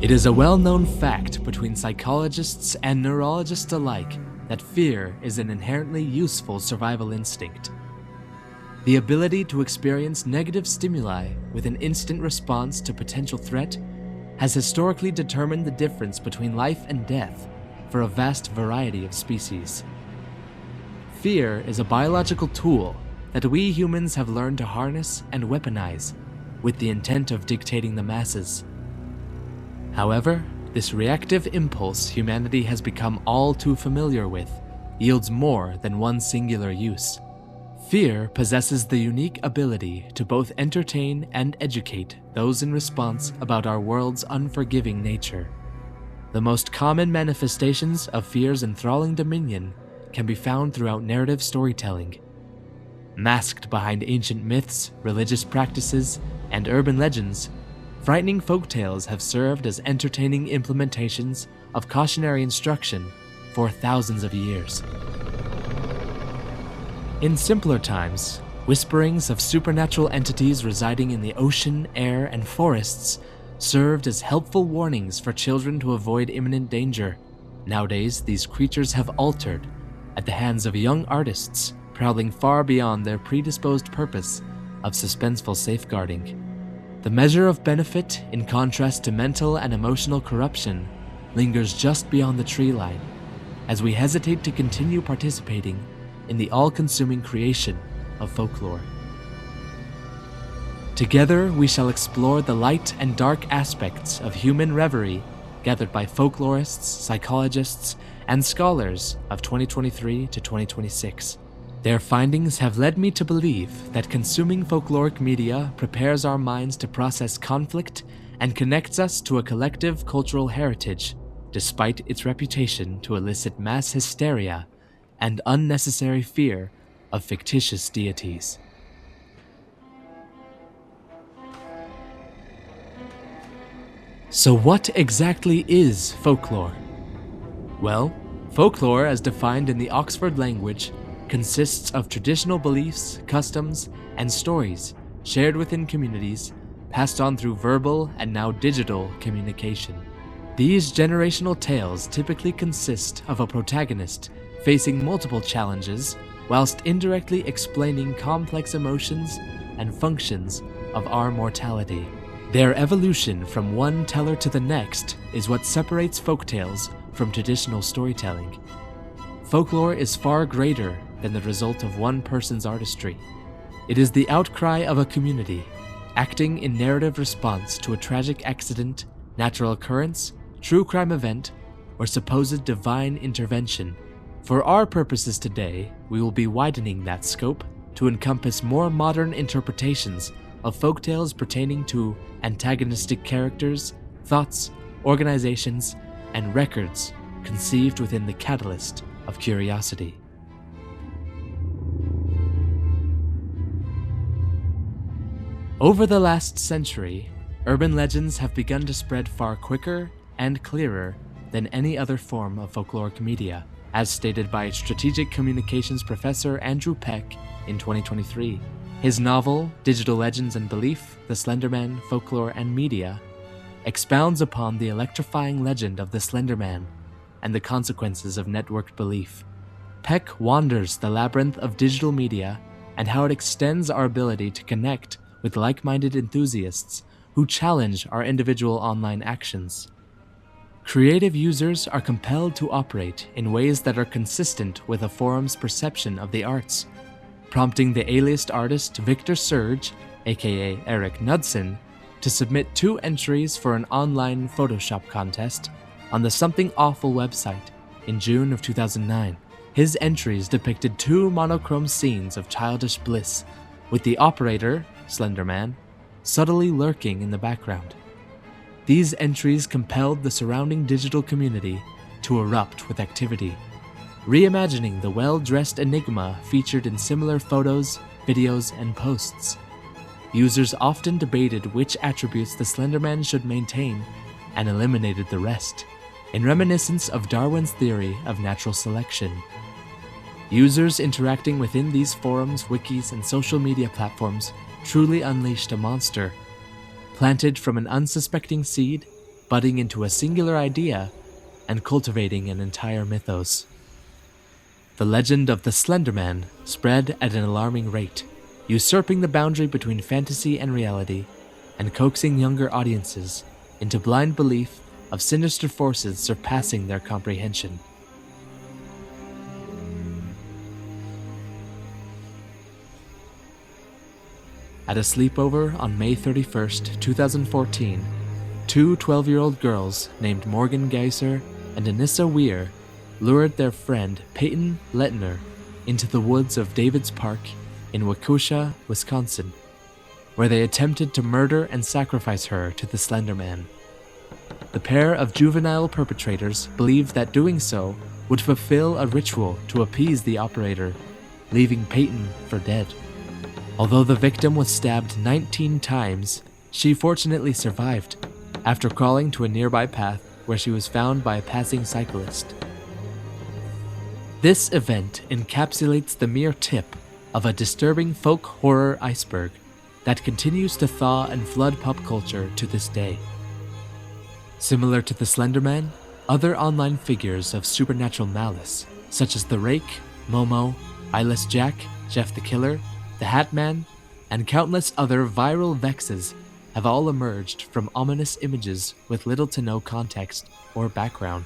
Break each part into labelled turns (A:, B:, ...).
A: It is a well-known fact between psychologists and neurologists alike that fear is an inherently useful survival instinct. The ability to experience negative stimuli with an instant response to potential threat has historically determined the difference between life and death for a vast variety of species. Fear is a biological tool that we humans have learned to harness and weaponize with the intent of dictating the masses. However, this reactive impulse humanity has become all too familiar with yields more than one singular use. Fear possesses the unique ability to both entertain and educate those in response about our world's unforgiving nature. The most common manifestations of fear's enthralling dominion can be found throughout narrative storytelling. Masked behind ancient myths, religious practices, and urban legends, frightening folktales have served as entertaining implementations of cautionary instruction for thousands of years. In simpler times, whisperings of supernatural entities residing in the ocean, air, and forests served as helpful warnings for children to avoid imminent danger. Nowadays, these creatures have altered at the hands of young artists, prowling far beyond their predisposed purpose of suspenseful safeguarding. The measure of benefit, in contrast to mental and emotional corruption, lingers just beyond the tree line, as we hesitate to continue participating in the all-consuming creation of folklore. Together, we shall explore the light and dark aspects of human reverie gathered by folklorists, psychologists, and scholars of 2023 to 2026. Their findings have led me to believe that consuming folkloric media prepares our minds to process conflict and connects us to a collective cultural heritage, despite its reputation to elicit mass hysteria and unnecessary fear of fictitious deities. So what exactly is folklore? Well, folklore, as defined in the Oxford language, consists of traditional beliefs, customs, and stories shared within communities, passed on through verbal and now digital communication. These generational tales typically consist of a protagonist facing multiple challenges whilst indirectly explaining complex emotions and functions of our mortality. Their evolution from one teller to the next is what separates folktales from traditional storytelling. Folklore is far greater than the result of one person's artistry. It is the outcry of a community, acting in narrative response to a tragic accident, natural occurrence, true crime event, or supposed divine intervention. For our purposes today, we will be widening that scope to encompass more modern interpretations of folktales pertaining to antagonistic characters, thoughts, organizations, and records conceived within the catalyst of curiosity. Over the last century, urban legends have begun to spread far quicker and clearer than any other form of folkloric media, as stated by strategic communications professor Andrew Peck in 2023. His novel, Digital Legends and Belief, The Slenderman, Folklore and Media, expounds upon the electrifying legend of the Slenderman and the consequences of networked belief. Peck wanders the labyrinth of digital media and how it extends our ability to connect with like-minded enthusiasts who challenge our individual online actions. Creative users are compelled to operate in ways that are consistent with a forum's perception of the arts, prompting the A-list artist Victor Surge, aka Eric Knudsen, to submit 2 entries for an online Photoshop contest on the Something Awful website in June of 2009. His entries depicted 2 monochrome scenes of childish bliss, with the operator, Slenderman, subtly lurking in the background. These entries compelled the surrounding digital community to erupt with activity, reimagining the well-dressed enigma featured in similar photos, videos, and posts. Users often debated which attributes the Slenderman should maintain and eliminated the rest, in reminiscence of Darwin's theory of natural selection. Users interacting within these forums, wikis, and social media platforms truly unleashed a monster, planted from an unsuspecting seed, budding into a singular idea and cultivating an entire mythos. The legend of the Slender Man spread at an alarming rate, usurping the boundary between fantasy and reality, and coaxing younger audiences into blind belief of sinister forces surpassing their comprehension. At a sleepover on May 31st, 2014, two 12-year-old girls named Morgan Geiser and Anissa Weir lured their friend Peyton Lettner into the woods of Davids Park in Waukesha, Wisconsin, where they attempted to murder and sacrifice her to the Slender Man. The pair of juvenile perpetrators believed that doing so would fulfill a ritual to appease the operator, leaving Peyton for dead. Although the victim was stabbed 19 times, she fortunately survived after crawling to a nearby path where she was found by a passing cyclist. This event encapsulates the mere tip of a disturbing folk horror iceberg that continues to thaw and flood pop culture to this day. Similar to the Slender Man, other online figures of supernatural malice, such as the Rake, Momo, Eyeless Jack, Jeff the Killer, the Hat Man, and countless other viral vexes have all emerged from ominous images with little to no context or background.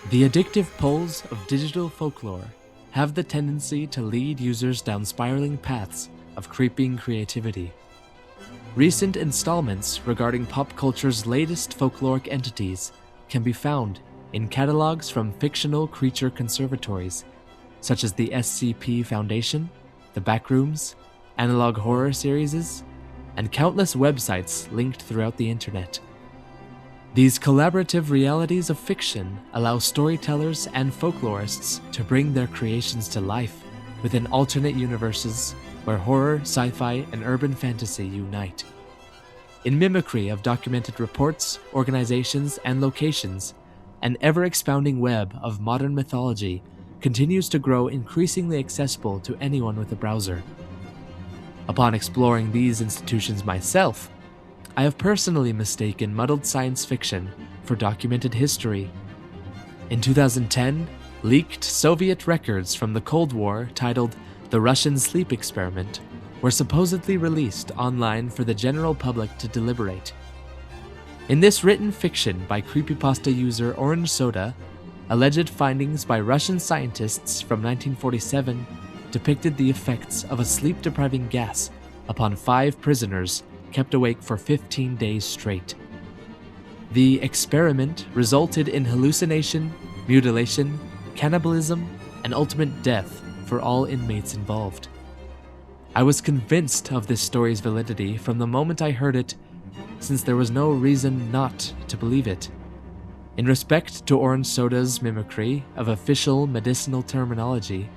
A: The addictive pulls of digital folklore have the tendency to lead users down spiraling paths of creeping creativity. Recent installments regarding pop culture's latest folkloric entities can be found in catalogs from fictional creature conservatories, such as the SCP Foundation, the Backrooms, Analog Horror Series, and countless websites linked throughout the internet. These collaborative realities of fiction allow storytellers and folklorists to bring their creations to life within alternate universes where horror, sci-fi, and urban fantasy unite. In mimicry of documented reports, organizations, and locations, an ever-expounding web of modern mythology continues to grow increasingly accessible to anyone with a browser. Upon exploring these institutions myself, I have personally mistaken muddled science fiction for documented history. In 2010, leaked Soviet records from the Cold War titled The Russian Sleep Experiment were supposedly released online for the general public to deliberate. In this written fiction by creepypasta user Orange Soda, alleged findings by Russian scientists from 1947 depicted the effects of a sleep-depriving gas upon 5 prisoners kept awake for 15 days straight. The experiment resulted in hallucination, mutilation, cannibalism, and ultimate death for all inmates involved. I was convinced of this story's validity from the moment I heard it, since there was no reason not to believe it. In respect to Orange Soda's mimicry of official medicinal terminology,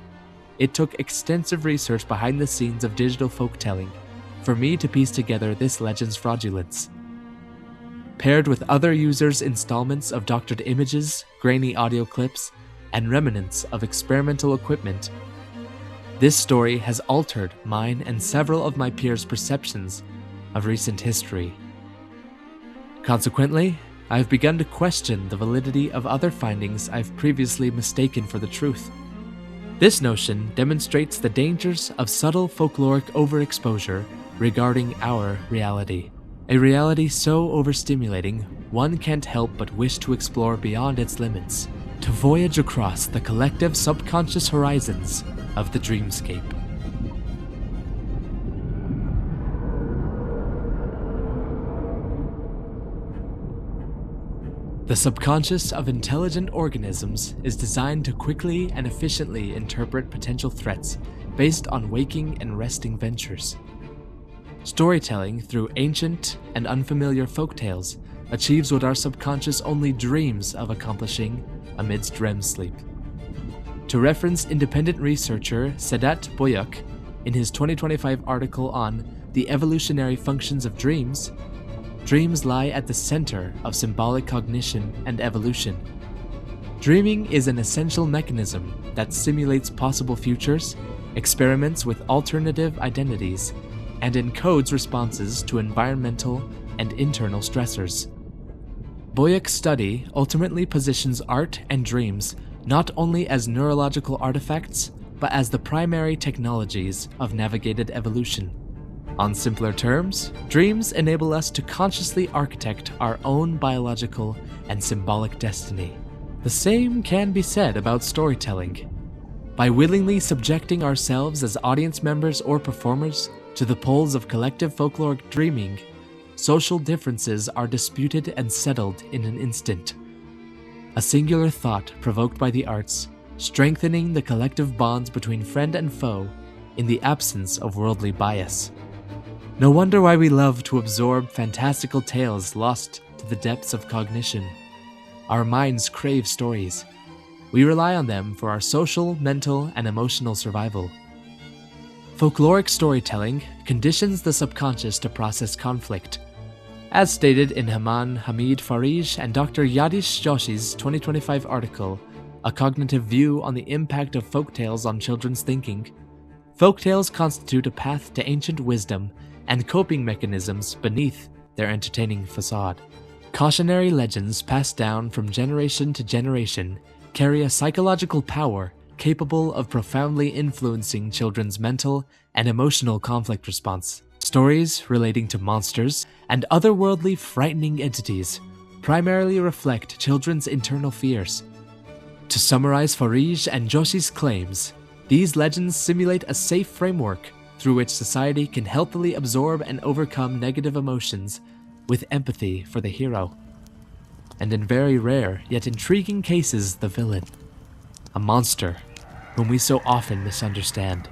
A: it took extensive research behind the scenes of digital folktelling for me to piece together this legend's fraudulence. Paired with other users' installments of doctored images, grainy audio clips, and remnants of experimental equipment, this story has altered mine and several of my peers' perceptions of recent history. Consequently, I have begun to question the validity of other findings I've previously mistaken for the truth. This notion demonstrates the dangers of subtle folkloric overexposure regarding our reality. A reality so overstimulating, one can't help but wish to explore beyond its limits, to voyage across the collective subconscious horizons of the dreamscape. The subconscious of intelligent organisms is designed to quickly and efficiently interpret potential threats based on waking and resting ventures. Storytelling through ancient and unfamiliar folktales achieves what our subconscious only dreams of accomplishing amidst REM sleep. To reference independent researcher Sedat Boyuk in his 2025 article on the evolutionary functions of dreams, dreams lie at the center of symbolic cognition and evolution. Dreaming is an essential mechanism that simulates possible futures, experiments with alternative identities, and encodes responses to environmental and internal stressors. Boyak's study ultimately positions art and dreams not only as neurological artifacts, but as the primary technologies of navigated evolution. On simpler terms, dreams enable us to consciously architect our own biological and symbolic destiny. The same can be said about storytelling. By willingly subjecting ourselves as audience members or performers to the pull of collective folkloric dreaming, social differences are disputed and settled in an instant. A singular thought provoked by the arts, strengthening the collective bonds between friend and foe in the absence of worldly bias. No wonder why we love to absorb fantastical tales lost to the depths of cognition. Our minds crave stories. We rely on them for our social, mental, and emotional survival. Folkloric storytelling conditions the subconscious to process conflict. As stated in Haman Hamid Farij and Dr. Yadish Joshi's 2025 article, A Cognitive View on the Impact of Folktales on Children's Thinking, folktales constitute a path to ancient wisdom and coping mechanisms beneath their entertaining facade. Cautionary legends passed down from generation to generation carry a psychological power capable of profoundly influencing children's mental and emotional conflict response. Stories relating to monsters and otherworldly frightening entities primarily reflect children's internal fears. To summarize Farij and Joshi's claims, these legends simulate a safe framework through which society can healthily absorb and overcome negative emotions with empathy for the hero, and in very rare yet intriguing cases the villain, a monster whom we so often misunderstand.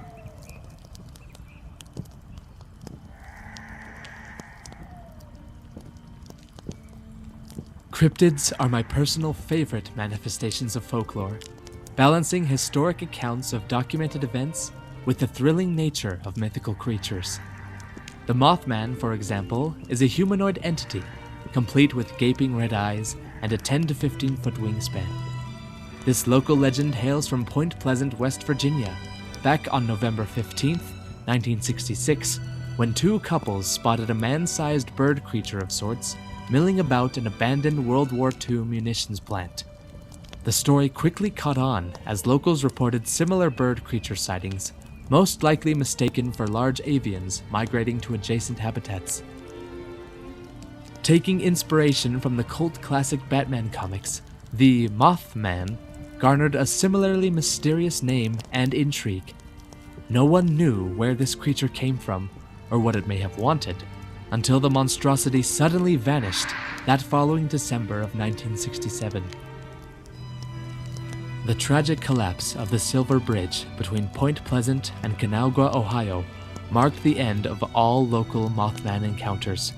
A: Cryptids are my personal favorite manifestations of folklore, balancing historic accounts of documented events with the thrilling nature of mythical creatures. The Mothman, for example, is a humanoid entity, complete with gaping red eyes and a 10 to 15 foot wingspan. This local legend hails from Point Pleasant, West Virginia, back on November 15th, 1966, when two couples spotted a man-sized bird creature of sorts milling about an abandoned World War II munitions plant. The story quickly caught on as locals reported similar bird creature sightings, most likely mistaken for large avians migrating to adjacent habitats. Taking inspiration from the cult classic Batman comics, the Mothman garnered a similarly mysterious name and intrigue. No one knew where this creature came from or what it may have wanted, until the monstrosity suddenly vanished that following December of 1967. The tragic collapse of the Silver Bridge between Point Pleasant and Kanawha, Ohio, marked the end of all local Mothman encounters.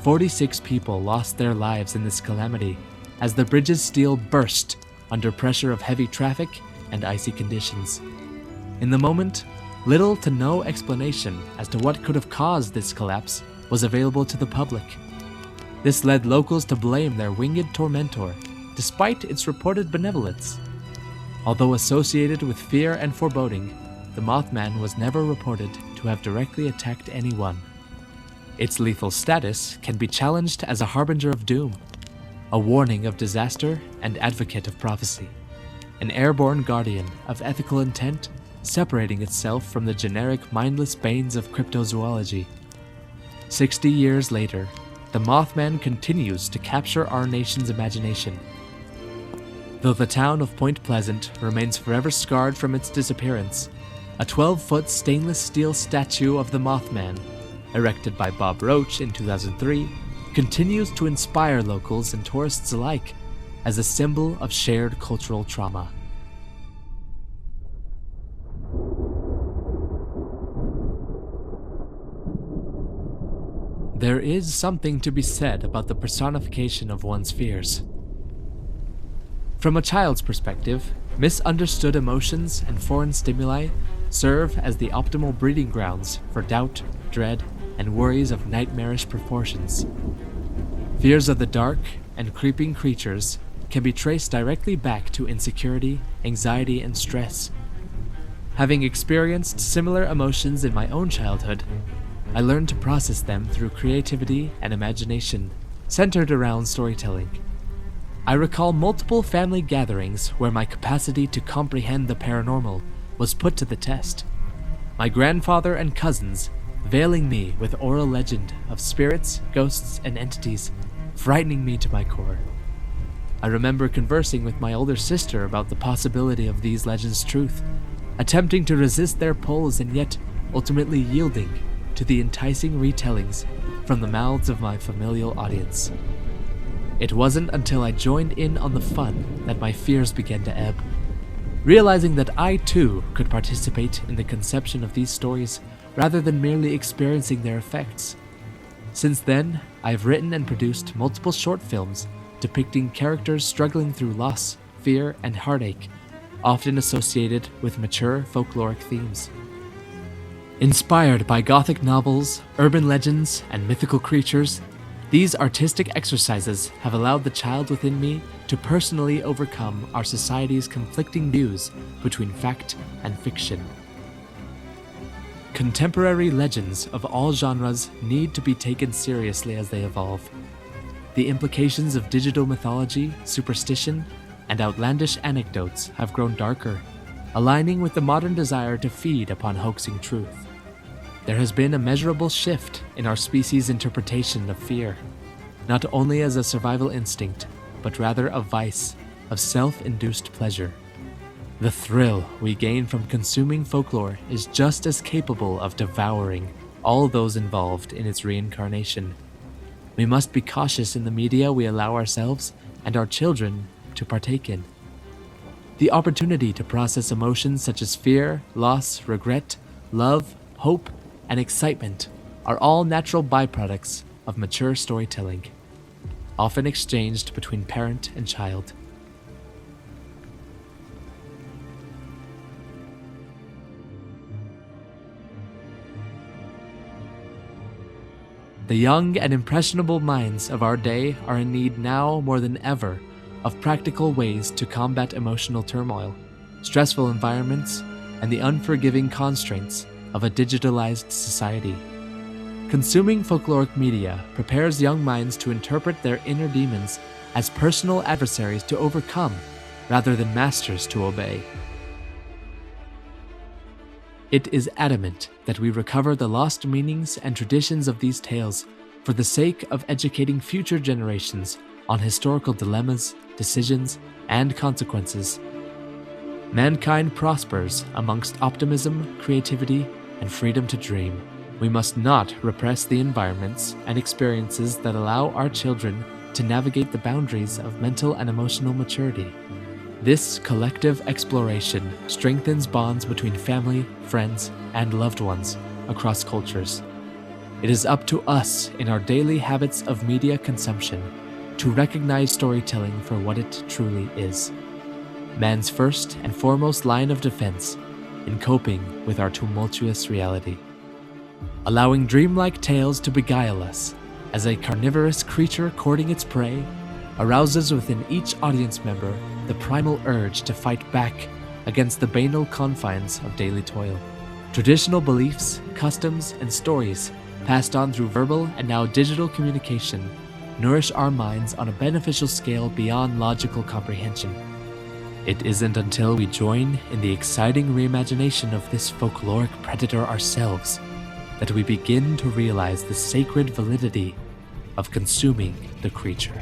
A: 46 people lost their lives in this calamity as the bridge's steel burst under pressure of heavy traffic and icy conditions. In the moment, little to no explanation as to what could have caused this collapse was available to the public. This led locals to blame their winged tormentor, despite its reported benevolence. Although associated with fear and foreboding, the Mothman was never reported to have directly attacked anyone. Its lethal status can be challenged as a harbinger of doom, a warning of disaster and advocate of prophecy, an airborne guardian of ethical intent separating itself from the generic mindless banes of cryptozoology. 60 years later, the Mothman continues to capture our nation's imagination. Though the town of Point Pleasant remains forever scarred from its disappearance, a 12-foot stainless steel statue of the Mothman, erected by Bob Roach in 2003, continues to inspire locals and tourists alike as a symbol of shared cultural trauma. There is something to be said about the personification of one's fears. From a child's perspective, misunderstood emotions and foreign stimuli serve as the optimal breeding grounds for doubt, dread, and worries of nightmarish proportions. Fears of the dark and creeping creatures can be traced directly back to insecurity, anxiety, and stress. Having experienced similar emotions in my own childhood, I learned to process them through creativity and imagination, centered around storytelling. I recall multiple family gatherings where my capacity to comprehend the paranormal was put to the test. My grandfather and cousins veiling me with oral legend of spirits, ghosts, and entities, frightening me to my core. I remember conversing with my older sister about the possibility of these legends' truth, attempting to resist their pulls and yet ultimately yielding to the enticing retellings from the mouths of my familial audience. It wasn't until I joined in on the fun that my fears began to ebb, realizing that I too could participate in the conception of these stories rather than merely experiencing their effects. Since then, I've written and produced multiple short films depicting characters struggling through loss, fear, and heartache, often associated with mature folkloric themes. Inspired by Gothic novels, urban legends, and mythical creatures, these artistic exercises have allowed the child within me to personally overcome our society's conflicting views between fact and fiction. Contemporary legends of all genres need to be taken seriously as they evolve. The implications of digital mythology, superstition, and outlandish anecdotes have grown darker, aligning with the modern desire to feed upon hoaxing truth. There has been a measurable shift in our species' interpretation of fear, not only as a survival instinct, but rather a vice of self-induced pleasure. The thrill we gain from consuming folklore is just as capable of devouring all those involved in its reincarnation. We must be cautious in the media we allow ourselves and our children to partake in. The opportunity to process emotions such as fear, loss, regret, love, hope, and excitement are all natural byproducts of mature storytelling, often exchanged between parent and child. The young and impressionable minds of our day are in need now more than ever of practical ways to combat emotional turmoil, stressful environments, and the unforgiving constraints of a digitalized society. Consuming folkloric media prepares young minds to interpret their inner demons as personal adversaries to overcome rather than masters to obey. It is adamant that we recover the lost meanings and traditions of these tales for the sake of educating future generations on historical dilemmas, decisions, and consequences. Mankind prospers amongst optimism, creativity, and freedom to dream. We must not repress the environments and experiences that allow our children to navigate the boundaries of mental and emotional maturity. This collective exploration strengthens bonds between family, friends, and loved ones across cultures. It is up to us in our daily habits of media consumption to recognize storytelling for what it truly is. Man's first and foremost line of defense in coping with our tumultuous reality. Allowing dreamlike tales to beguile us as a carnivorous creature courting its prey arouses within each audience member the primal urge to fight back against the banal confines of daily toil. Traditional beliefs, customs, and stories passed on through verbal and now digital communication nourish our minds on a beneficial scale beyond logical comprehension. It isn't until we join in the exciting reimagination of this folkloric predator ourselves that we begin to realize the sacred validity of consuming the creature.